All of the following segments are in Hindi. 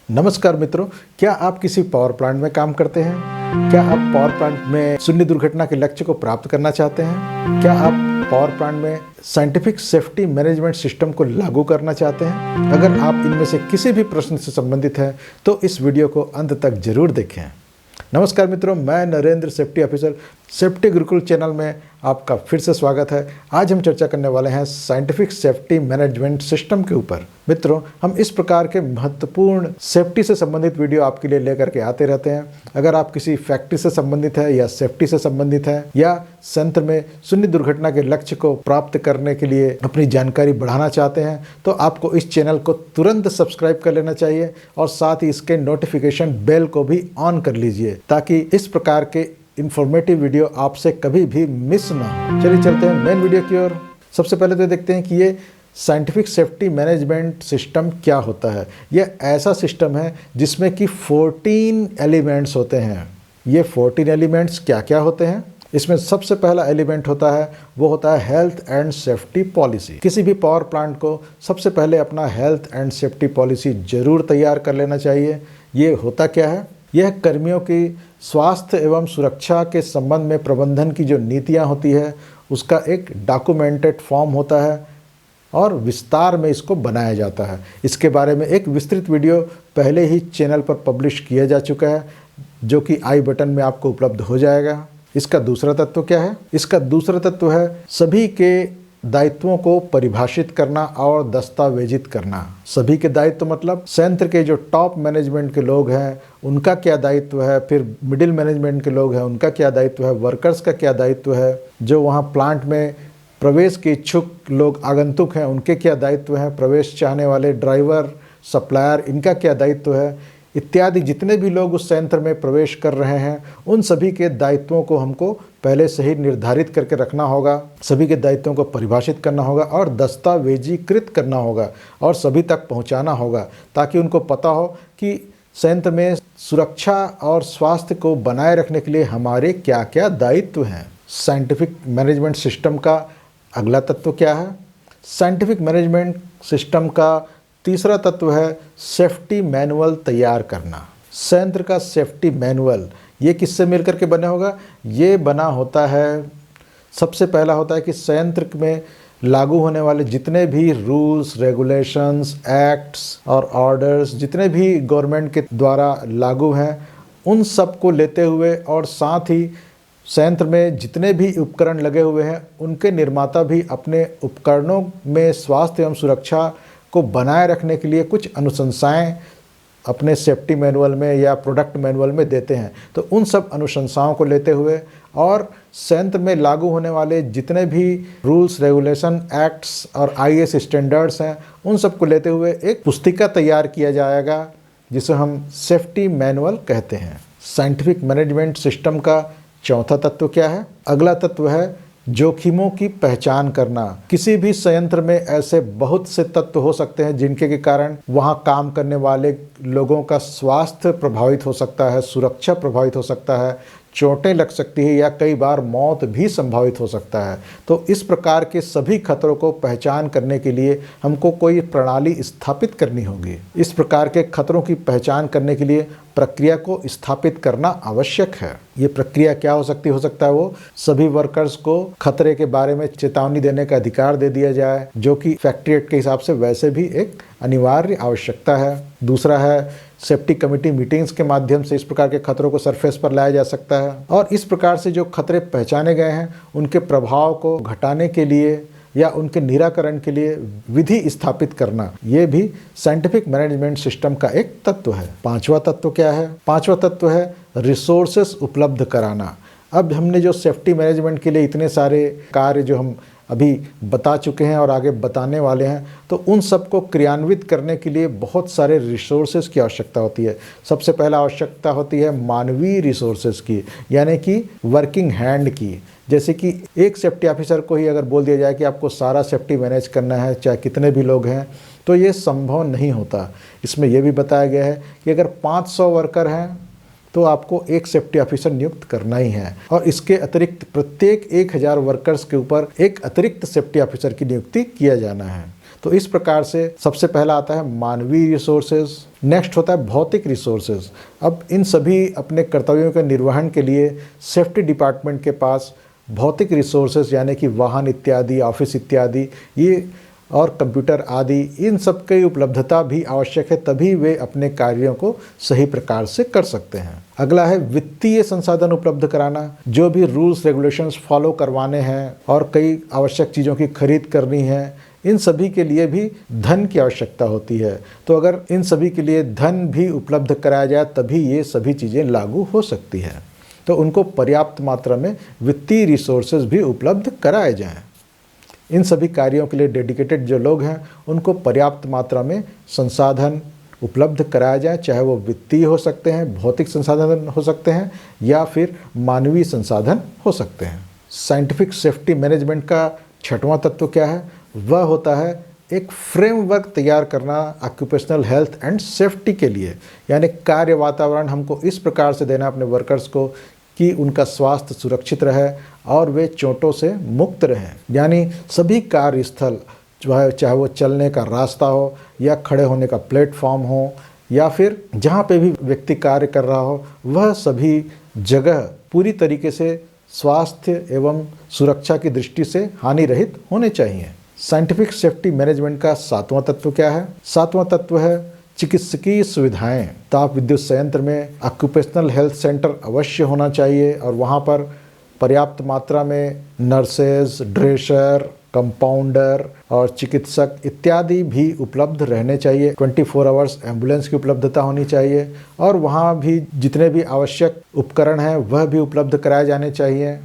नमस्कार मित्रों, क्या आप किसी पावर प्लांट में काम करते हैं? क्या आप पावर प्लांट में शून्य दुर्घटना के लक्ष्य को प्राप्त करना चाहते हैं? क्या आप पावर प्लांट में साइंटिफिक सेफ्टी मैनेजमेंट सिस्टम को लागू करना चाहते हैं? अगर आप इनमें से किसी भी प्रश्न से संबंधित हैं तो इस वीडियो को अंत तक जरूर देखें। नमस्कार मित्रों, मैं Narendra safety officer safety Gurukul channel में आपका फिर से स्वागत है। आज हम चर्चा करने वाले हैं साइंटिफिक सेफ्टी मैनेजमेंट सिस्टम के ऊपर। मित्रों, हम इस प्रकार के महत्वपूर्ण सेफ्टी से संबंधित वीडियो आपके लिए लेकर के आते रहते हैं। अगर आप किसी फैक्ट्री से संबंधित है या सेफ्टी से संबंधित है या संयंत्र में शून्य दुर्घटना के लक्ष्य को प्राप्त करने के लिए अपनी जानकारी बढ़ाना चाहते हैं तो आपको इस चैनल को तुरंत सब्सक्राइब कर लेना चाहिए और साथ ही इसके नोटिफिकेशन बेल को भी ऑन कर लीजिए ताकि इस प्रकार के इन्फॉर्मेटिव वीडियो आपसे कभी भी मिस ना हो। चलिए चलते हैं मेन वीडियो की ओर। सबसे पहले तो देखते हैं कि ये साइंटिफिक सेफ्टी मैनेजमेंट सिस्टम क्या होता है। यह ऐसा सिस्टम है जिसमें कि 14 एलिमेंट्स होते हैं। ये 14 एलिमेंट्स क्या क्या होते हैं? इसमें सबसे पहला एलिमेंट होता है वो होता है हेल्थ एंड सेफ्टी पॉलिसी। किसी भी पावर प्लांट को सबसे पहले अपना हेल्थ एंड सेफ्टी पॉलिसी जरूर तैयार कर लेना चाहिए। ये होता क्या है? यह कर्मियों की स्वास्थ्य एवं सुरक्षा के संबंध में प्रबंधन की जो नीतियां होती है उसका एक डॉक्यूमेंटेड फॉर्म होता है और विस्तार में इसको बनाया जाता है। इसके बारे में एक विस्तृत वीडियो पहले ही चैनल पर पब्लिश किया जा चुका है जो कि आई बटन में आपको उपलब्ध हो जाएगा। इसका दूसरा तत्व क्या है? इसका दूसरा तत्व है सभी के दायित्वों को परिभाषित करना और दस्तावेजित करना। सभी के दायित्व मतलब संयंत्र के जो टॉप मैनेजमेंट के लोग हैं उनका क्या दायित्व है, फिर मिडिल मैनेजमेंट के लोग हैं उनका क्या दायित्व है, वर्कर्स का क्या दायित्व है, जो वहाँ प्लांट में प्रवेश के इच्छुक लोग आगंतुक हैं उनके क्या दायित्व हैं, प्रवेश चाहने वाले ड्राइवर, सप्लायर, इनका क्या दायित्व है इत्यादि। जितने भी लोग उस संयंत्र में प्रवेश कर रहे हैं उन सभी के दायित्वों को हमको पहले से ही निर्धारित करके रखना होगा, सभी के दायित्वों को परिभाषित करना होगा और दस्तावेजीकृत करना होगा और सभी तक पहुंचाना होगा ताकि उनको पता हो कि संयंत्र में सुरक्षा और स्वास्थ्य को बनाए रखने के लिए हमारे क्या क्या दायित्व हैं। साइंटिफिक मैनेजमेंट सिस्टम का अगला तत्व क्या है? साइंटिफिक मैनेजमेंट सिस्टम का तीसरा तत्व है सेफ्टी मैनुअल तैयार करना। संयंत्र का सेफ्टी मैनुअल ये किससे मिलकर के बना होगा? ये बना होता है, सबसे पहला होता है कि संयंत्र में लागू होने वाले जितने भी रूल्स, रेगुलेशंस, एक्ट्स और ऑर्डर्स जितने भी गवर्नमेंट के द्वारा लागू हैं उन सब को लेते हुए और साथ ही संयंत्र में जितने भी उपकरण लगे हुए हैं उनके निर्माता भी अपने उपकरणों में स्वास्थ्य एवं सुरक्षा को बनाए रखने के लिए कुछ अनुशंसाएं अपने सेफ्टी मैनुअल में या प्रोडक्ट मैनुअल में देते हैं। तो उन सब अनुशंसाओं को लेते हुए और संयंत्र में लागू होने वाले जितने भी रूल्स, रेगुलेशन, एक्ट्स और आईएस स्टैंडर्ड्स हैं उन सब को लेते हुए एक पुस्तिका तैयार किया जाएगा जिसे हम सेफ्टी मैनुअल कहते हैं। साइंटिफिक मैनेजमेंट सिस्टम का चौथा तत्व क्या है? अगला तत्व है जोखिमों की पहचान करना। किसी भी संयंत्र में ऐसे बहुत से तत्व हो सकते हैं जिनके के कारण वहां काम करने वाले लोगों का स्वास्थ्य प्रभावित हो सकता है, सुरक्षा प्रभावित हो सकता है, चोटें लग सकती है या कई बार मौत भी संभावित हो सकता है। तो इस प्रकार के सभी खतरों को पहचान करने के लिए हमको कोई प्रणाली स्थापित करनी होगी। इस प्रकार के खतरों की पहचान करने के लिए प्रक्रिया को स्थापित करना आवश्यक है। ये प्रक्रिया क्या हो सकता है वो सभी वर्कर्स को खतरे के बारे में चेतावनी देने का अधिकार दे दिया जाए जो कि फैक्ट्री एक्ट के हिसाब से वैसे भी एक अनिवार्य आवश्यकता है। दूसरा है सेफ्टी कमेटी मीटिंग्स के माध्यम से इस प्रकार के खतरों को सरफेस पर लाया जा सकता है और इस प्रकार से जो खतरे पहचाने गए हैं उनके प्रभाव को घटाने के लिए या उनके निराकरण के लिए विधि स्थापित करना, ये भी साइंटिफिक मैनेजमेंट सिस्टम का एक तत्व है। पांचवा तत्व क्या है? पांचवा तत्व है रिसोर्सेस उपलब्ध कराना। अब हमने जो सेफ्टी मैनेजमेंट के लिए इतने सारे कार्य जो हम अभी बता चुके हैं और आगे बताने वाले हैं तो उन सब को क्रियान्वित करने के लिए बहुत सारे रिसोर्सेज की आवश्यकता होती है। सबसे पहला आवश्यकता होती है मानवीय रिसोर्सेज की, यानी कि वर्किंग हैंड की। जैसे कि एक सेफ्टी ऑफिसर को ही अगर बोल दिया जाए कि आपको सारा सेफ्टी मैनेज करना है चाहे कितने भी लोग हैं तो ये संभव नहीं होता। इसमें यह भी बताया गया है कि अगर 500 वर्कर हैं तो आपको एक सेफ्टी ऑफिसर नियुक्त करना ही है और इसके अतिरिक्त प्रत्येक 1000 वर्कर्स के ऊपर एक अतिरिक्त सेफ्टी ऑफिसर की नियुक्ति किया जाना है। तो इस प्रकार से सबसे पहला आता है मानवीय रिसोर्सेज, नेक्स्ट होता है भौतिक रिसोर्सेज। अब इन सभी अपने कर्तव्यों के निर्वहन के लिए सेफ्टी डिपार्टमेंट के पास भौतिक रिसोर्सेज यानी कि वाहन इत्यादि, ऑफिस इत्यादि ये और कंप्यूटर आदि, इन सब की उपलब्धता भी आवश्यक है, तभी वे अपने कार्यों को सही प्रकार से कर सकते हैं। अगला है वित्तीय संसाधन उपलब्ध कराना, जो भी रूल्स रेगुलेशंस फॉलो करवाने हैं और कई आवश्यक चीज़ों की खरीद करनी है, इन सभी के लिए भी धन की आवश्यकता होती है। तो अगर इन सभी के लिए धन भी उपलब्ध कराया जाए तभी ये सभी चीज़ें लागू हो सकती है। तो उनको पर्याप्त मात्रा में वित्तीय रिसोर्सेज भी उपलब्ध कराए जाएं। इन सभी कार्यों के लिए डेडिकेटेड जो लोग हैं उनको पर्याप्त मात्रा में संसाधन उपलब्ध कराया जाए, चाहे वो वित्तीय हो सकते हैं, भौतिक संसाधन हो सकते हैं या फिर मानवीय संसाधन हो सकते हैं। साइंटिफिक सेफ्टी मैनेजमेंट का छठवां तत्व क्या है? वह होता है एक फ्रेमवर्क तैयार करना ऑक्यूपेशनल हेल्थ एंड सेफ्टी के लिए, यानी कार्य वातावरण हमको इस प्रकार से देना अपने वर्कर्स को कि उनका स्वास्थ्य सुरक्षित रहे और वे चोटों से मुक्त रहें। यानी सभी कार्यस्थल, चाहे वो चलने का रास्ता हो या खड़े होने का प्लेटफॉर्म हो या फिर जहाँ पे भी व्यक्ति कार्य कर रहा हो, वह सभी जगह पूरी तरीके से स्वास्थ्य एवं सुरक्षा की दृष्टि से हानि रहित होने चाहिए। साइंटिफिक सेफ्टी मैनेजमेंट का सातवां तत्व क्या है? सातवां तत्व है चिकित्सकीय सुविधाएं। ताप विद्युत संयंत्र में ऑक्यूपेशनल हेल्थ सेंटर अवश्य होना चाहिए और वहाँ पर पर्याप्त मात्रा में नर्सेज, ड्रेसर, कंपाउंडर और चिकित्सक इत्यादि भी उपलब्ध रहने चाहिए। 24 आवर्स एम्बुलेंस की उपलब्धता होनी चाहिए और वहाँ भी जितने भी आवश्यक उपकरण हैं वह भी उपलब्ध कराए जाने चाहिए।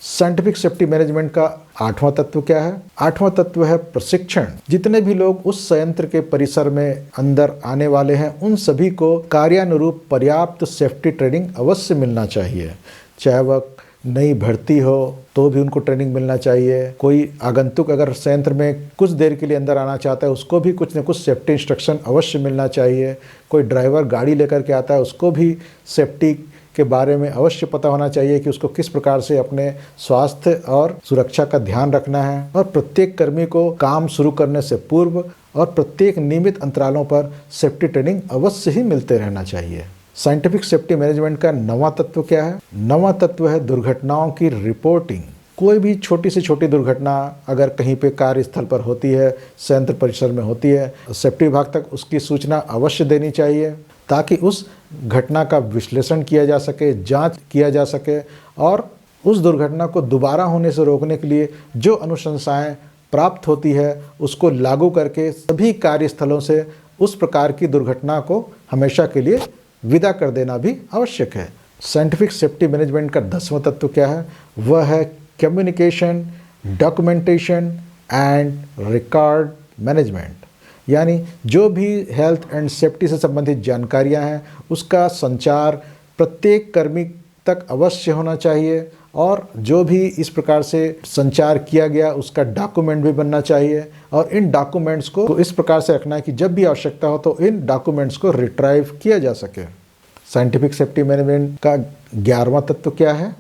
साइंटिफिक सेफ्टी मैनेजमेंट का आठवां तत्व क्या है? आठवां तत्व है प्रशिक्षण। जितने भी लोग उस संयंत्र के परिसर में अंदर आने वाले हैं उन सभी को कार्यानुरूप पर्याप्त सेफ्टी ट्रेनिंग अवश्य मिलना चाहिए। चाहे वह नई भर्ती हो तो भी उनको ट्रेनिंग मिलना चाहिए। कोई आगंतुक अगर संयंत्र में कुछ देर के लिए अंदर आना चाहता है उसको भी कुछ न कुछ सेफ्टी इंस्ट्रक्शन अवश्य मिलना चाहिए। कोई ड्राइवर गाड़ी लेकर के आता है उसको भी सेफ्टी के बारे में अवश्य पता होना चाहिए कि उसको किस प्रकार से अपने स्वास्थ्य और सुरक्षा का ध्यान रखना है। और प्रत्येक कर्मी को काम शुरू करने से पूर्व और प्रत्येक नियमित अंतरालों पर सेफ्टी ट्रेनिंग अवश्य ही मिलते रहना चाहिए। साइंटिफिक सेफ्टी मैनेजमेंट का नवां तत्व क्या है? नवां तत्व है दुर्घटनाओं की रिपोर्टिंग। कोई भी छोटी से छोटी दुर्घटना अगर कहीं पे कार्यस्थल पर होती है, संयंत्र परिसर में होती है, सेफ्टी विभाग तक उसकी सूचना अवश्य देनी चाहिए ताकि उस घटना का विश्लेषण किया जा सके, जांच किया जा सके और उस दुर्घटना को दोबारा होने से रोकने के लिए जो अनुशंसाएं प्राप्त होती है उसको लागू करके सभी कार्यस्थलों से उस प्रकार की दुर्घटना को हमेशा के लिए विदा कर देना भी आवश्यक है। साइंटिफिक सेफ्टी मैनेजमेंट का 10वां तत्व क्या है? वह है communication, documentation and record management. यानी जो भी हेल्थ एंड सेफ्टी से संबंधित जानकारियां हैं उसका संचार प्रत्येक कर्मी तक अवश्य होना चाहिए और जो भी इस प्रकार से संचार किया गया उसका डॉक्यूमेंट भी बनना चाहिए और इन डॉक्यूमेंट्स को इस प्रकार से रखना है कि जब भी आवश्यकता हो तो इन डॉक्यूमेंट्स को रिट्राइव किया जा सके। साइंटिफिक सेफ्टी मैनेजमेंट का 11वां तत्व क्या है?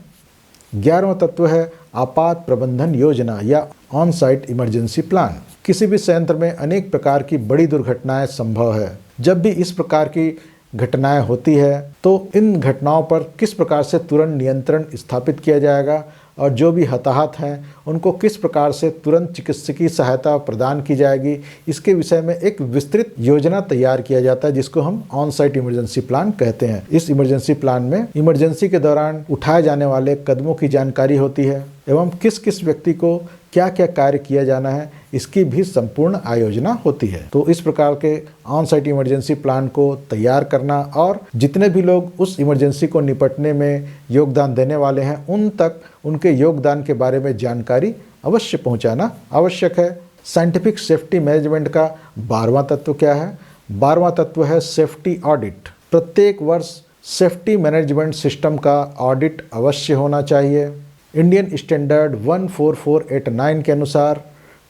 11वां तत्व है आपात प्रबंधन योजना या ऑन साइट इमरजेंसी प्लान। किसी भी संयंत्र में अनेक प्रकार की बड़ी दुर्घटनाएं संभव है। जब भी इस प्रकार की घटनाएं होती है तो इन घटनाओं पर किस प्रकार से तुरंत नियंत्रण स्थापित किया जाएगा और जो भी हताहत हैं उनको किस प्रकार से तुरंत चिकित्सकीय सहायता प्रदान की जाएगी, इसके विषय में एक विस्तृत योजना तैयार किया जाता है जिसको हम ऑन साइट इमरजेंसी प्लान कहते हैं। इस इमरजेंसी प्लान में इमरजेंसी के दौरान उठाए जाने वाले कदमों की जानकारी होती है एवं किस किस व्यक्ति को क्या क्या कार्य किया जाना है इसकी भी संपूर्ण आयोजना होती है। तो इस प्रकार के ऑन साइट इमरजेंसी प्लान को तैयार करना और जितने भी लोग उस इमरजेंसी को निपटने में योगदान देने वाले हैं उन तक उनके योगदान के बारे में जानकारी अवश्य पहुंचाना आवश्यक है। साइंटिफिक सेफ्टी मैनेजमेंट का 12वां तत्व क्या है? 12वां तत्व है सेफ्टी ऑडिट। प्रत्येक वर्ष सेफ्टी मैनेजमेंट सिस्टम का ऑडिट अवश्य होना चाहिए। इंडियन स्टैंडर्ड 14489 के अनुसार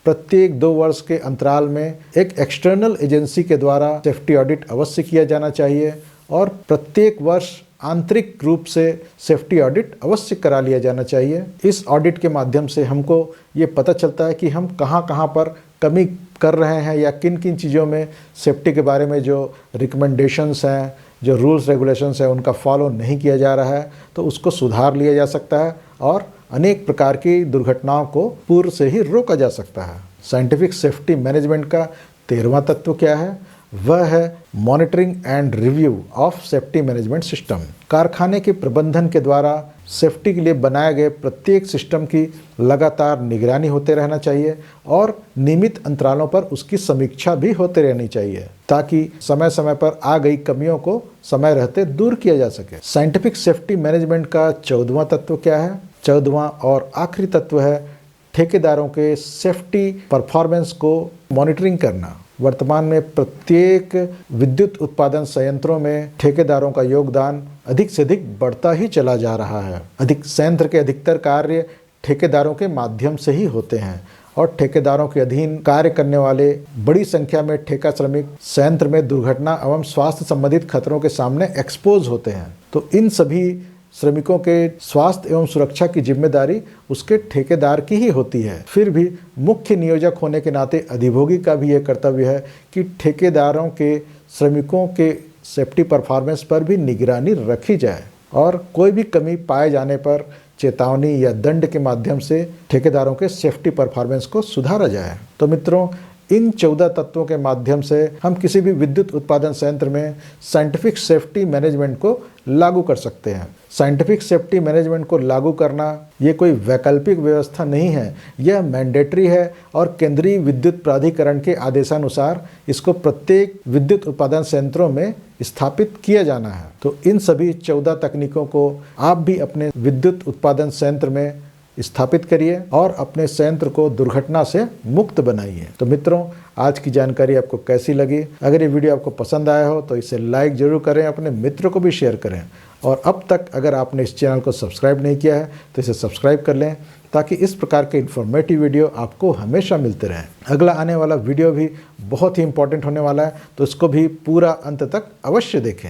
प्रत्येक 2 वर्ष के अंतराल में एक एक्सटर्नल एजेंसी के द्वारा सेफ्टी ऑडिट अवश्य किया जाना चाहिए और प्रत्येक वर्ष आंतरिक रूप से सेफ्टी ऑडिट अवश्य करा लिया जाना चाहिए। इस ऑडिट के माध्यम से हमको ये पता चलता है कि हम कहाँ पर कमी कर रहे हैं या किन किन चीज़ों में सेफ्टी के बारे में जो रिकमेंडेशंस हैं, जो रूल्स रेगुलेशंस हैं, उनका फॉलो नहीं किया जा रहा है, तो उसको सुधार लिया जा सकता है और अनेक प्रकार की दुर्घटनाओं को पूर्व से ही रोका जा सकता है। साइंटिफिक सेफ्टी मैनेजमेंट का 13वां तत्व क्या है? वह है monitoring and review of safety management system. कारखाने के प्रबंधन के द्वारा सेफ्टी के लिए बनाए गए प्रत्येक सिस्टम की लगातार निगरानी होते रहना चाहिए और नियमित अंतरालों पर उसकी समीक्षा भी होते रहनी चाहिए ताकि समय समय पर आ गई कमियों को समय रहते दूर किया जा सके। साइंटिफिक सेफ्टी मैनेजमेंट का 14वां तत्व क्या है? 14वां और आखिरी तत्व है ठेकेदारों के सेफ्टी परफॉर्मेंस को मॉनिटरिंग करना। वर्तमान में प्रत्येक विद्युत उत्पादन संयंत्रों में ठेकेदारों का योगदान अधिक से अधिक बढ़ता ही चला जा रहा है। संयंत्र के अधिकतर कार्य ठेकेदारों के माध्यम से ही होते हैं और ठेकेदारों के अधीन कार्य करने वाले बड़ी संख्या में ठेका श्रमिक संयंत्र में दुर्घटना एवं स्वास्थ्य संबंधित खतरों के सामने एक्सपोज होते हैं। तो इन सभी श्रमिकों के स्वास्थ्य एवं सुरक्षा की जिम्मेदारी उसके ठेकेदार की ही होती है। फिर भी मुख्य नियोजक होने के नाते अधिभोगी का भी यह कर्तव्य है कि ठेकेदारों के श्रमिकों के सेफ्टी परफॉर्मेंस पर भी निगरानी रखी जाए और कोई भी कमी पाए जाने पर चेतावनी या दंड के माध्यम से ठेकेदारों के सेफ्टी परफॉर्मेंस को सुधारा जाए। तो मित्रों, इन 14 तत्वों के माध्यम से हम किसी भी विद्युत उत्पादन संयंत्र में साइंटिफिक सेफ्टी मैनेजमेंट को लागू कर सकते हैं। साइंटिफिक सेफ्टी मैनेजमेंट को लागू करना ये कोई वैकल्पिक व्यवस्था नहीं है, यह मैंडेटरी है और केंद्रीय विद्युत प्राधिकरण के आदेशानुसार इसको प्रत्येक विद्युत उत्पादन संयंत्रों में स्थापित किया जाना है। तो इन सभी 14 तकनीकों को आप भी अपने विद्युत उत्पादन संयंत्र में स्थापित करिए और अपने संयंत्र को दुर्घटना से मुक्त बनाइए। तो मित्रों, आज की जानकारी आपको कैसी लगी? अगर ये वीडियो आपको पसंद आया हो तो इसे लाइक जरूर करें, अपने मित्रों को भी शेयर करें और अब तक अगर आपने इस चैनल को सब्सक्राइब नहीं किया है तो इसे सब्सक्राइब कर लें ताकि इस प्रकार के इन्फॉर्मेटिव वीडियो आपको हमेशा मिलते रहें। अगला आने वाला वीडियो भी बहुत ही इंपॉर्टेंट होने वाला है, तो इसको भी पूरा अंत तक अवश्य देखें।